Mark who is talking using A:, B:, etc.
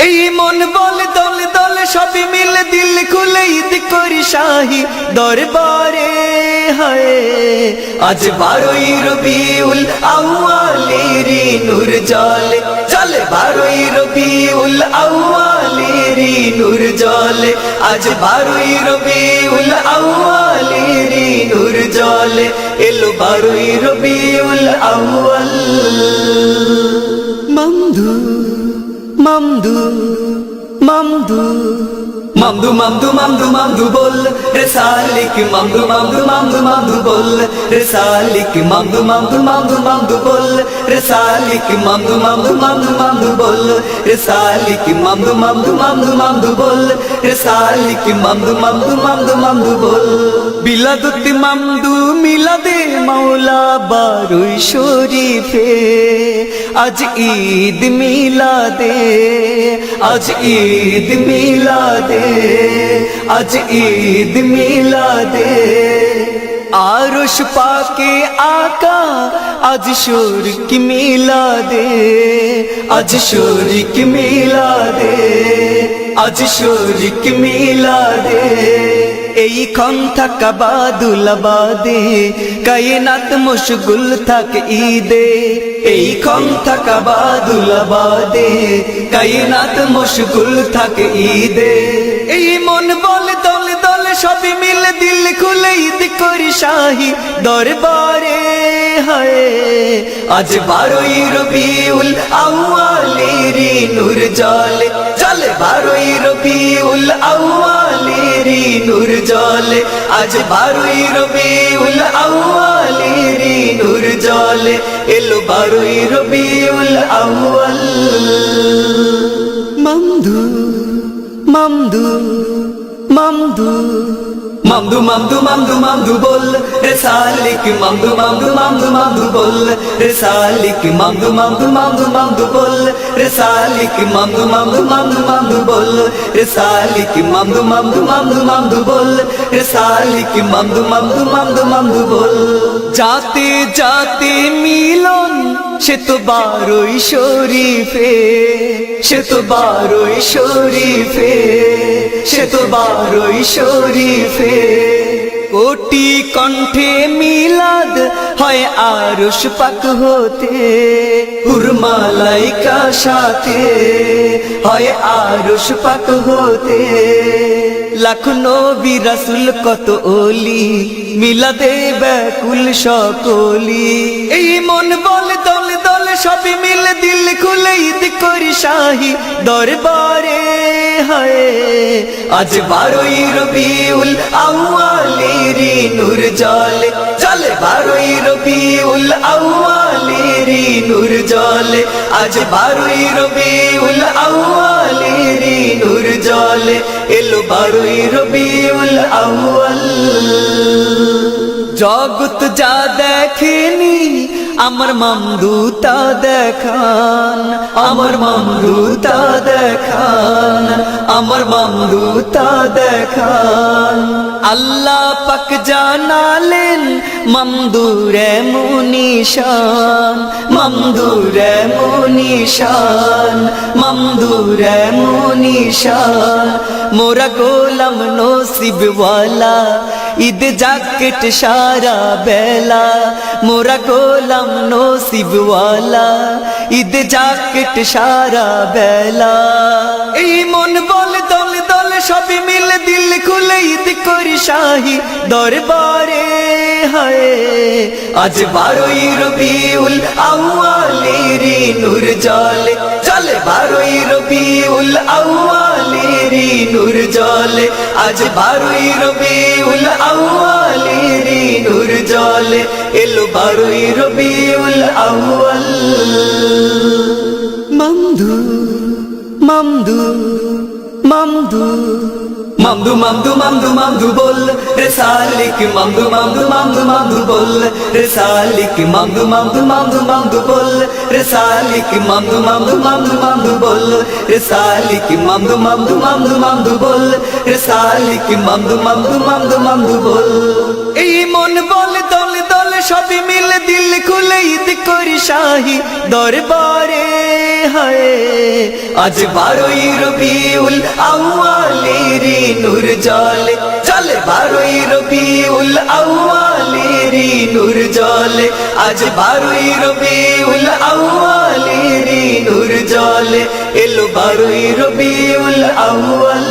A: এই মন বলে দলে দলে সবই মিলে দিল খুলে ঈদ করি শাহী দরবারে হায় আজ 12ই রবিউল আউয়ালের নূর জলে চলে 12ই রবিউল আউয়ালের নূর জলে আজ 12ই রবিউল আউয়ালের নূর জলে এলো 12ই রবিউল আউয়াল মামদু মামদু মামদু মামদু মামদু মামদু মামদু বল রে সালিক মামদু মামদু মামদু মামদু বল রে সালিক মামদু মামদু মামদু মামদু বল রে সালিক মামদু মামদু মামদু মামদু বল রে সালিক মামদু মামদু মামদু মামদু বল রে সালিক মামদু মামদু মামদু মামদু বল বিলাদুতি মামদু মিলাদে মাওলা 12ই শরীফে আজ ঈদ মিলাদে আজ ঈদ মিলাদে আজ ঈদ মিলাদে আরশ পাকে আকা আজ শরীক মিলাদে আজ শরীক মিলাদে আজ শরীক মিলাদে এই ক্ষণ থাকা বাদুলাবাদে কায়নাত মশগুল থাক ঈদে এই ক্ষণ থাকা বাদুলাবাদে কায়নাত মশগুল থাক ঈদে এই মন বলে দলে দলে সবই মিলে দিল খুলে ঈদ করি শাহী দরবারে হায় আজ 12ই রবিউল আউয়ালের নূর জলে চলে 12ই রবিউল আউয়ালের নূর জলে আজ 12ই রবিউল আউয়ালের নূর জলে এলো 12ই রবিউল আউয়াল মামদু মামদু মামদু মামদু মামদু মামদু মামদু বল রে সালিক মামদু মামদু মামদু মামদু বল রে সালিক মামদু মামদু মামদু মামদু বল রে সালিক মামদু মামদু মামদু মামদু বল রে সালিক মামদু মামদু মামদু মামদু বল রে সালিক মামদু মামদু মামদু মামদু বল যাতে যাতে মিলন সে তো 12ই শরীফে সে তো 12ই শরীফে সে তো 12ই শরীফে কোটি কণ্ঠে মিলাদ হয় আরশ পাক হতে হুরমালাইকা সাথে হয় আরশ পাক হতে লাখ নবী রাসূল কত ওলি মিলাদে ব্যাকুল সকলি এই মন বলে দলে দলে সবই মিলে দিল খুলে ঈদ করি শাহী দরবারে হায় আজ 12ই রবিউল আউয়ালের নূর জলে চলে 12ই রবিউল আউয়ালের নূর জলে আজ 12ই রবিউল আউয়ালের নূর জলে এলো 12ই রবিউল আউয়াল জগৎ যা দেখেনি আমার মামদু তা দেখান আমার মামদু তা দেখান আমার মামদু তা দেখান আল্লাহ পাক জানালেন মামদুর মুনিশান মামদুর মুনিশান মামদুর মুনিশান মোরা গোলাম নসিব ওয়ালা ঈদ জাকেট সারা বেলা মোরা গোলাম নসিব ওয়ালা ঈদ জাকেট সারা বেলা এই মন বলে দলে দলে সবই মিলে দিল খুলে ঈদ করি শাহী দরবারে হায় আজ 12ই রবিউল আউয়ালের নূর জলে চলে 12ই রবিউল আউয়ালের নূর জলে আজ 12ই রবিউল আউয়ালের নূর জলে এলো 12ই রবিউল আউয়াল মামদু মামদু মামদু মামদু মামদু মামদু মামদু বল রে সালিক মামদু মামদু মামদু মামদু বল রে সালিক মামদু মামদু মামদু মামদু বল রে সালিক মামদু মামদু মামদু মামদু বল রে সালিক মামদু মামদু মামদু মামদু বল রে সালিক মামদু মামদু মামদু মামদু বল এই মন বলে দলে দলে সবই মিলে দিল খুলে ঈদ করি শাহী দরবারে হায় আজ 12ই রবিউল আউয়ালের নূর জলে চলে 12ই রবিউল আউয়ালের নূর জলে আজ 12ই রবিউল আউয়ালের নূর জলে এলো 12ই রবিউল আউয়াল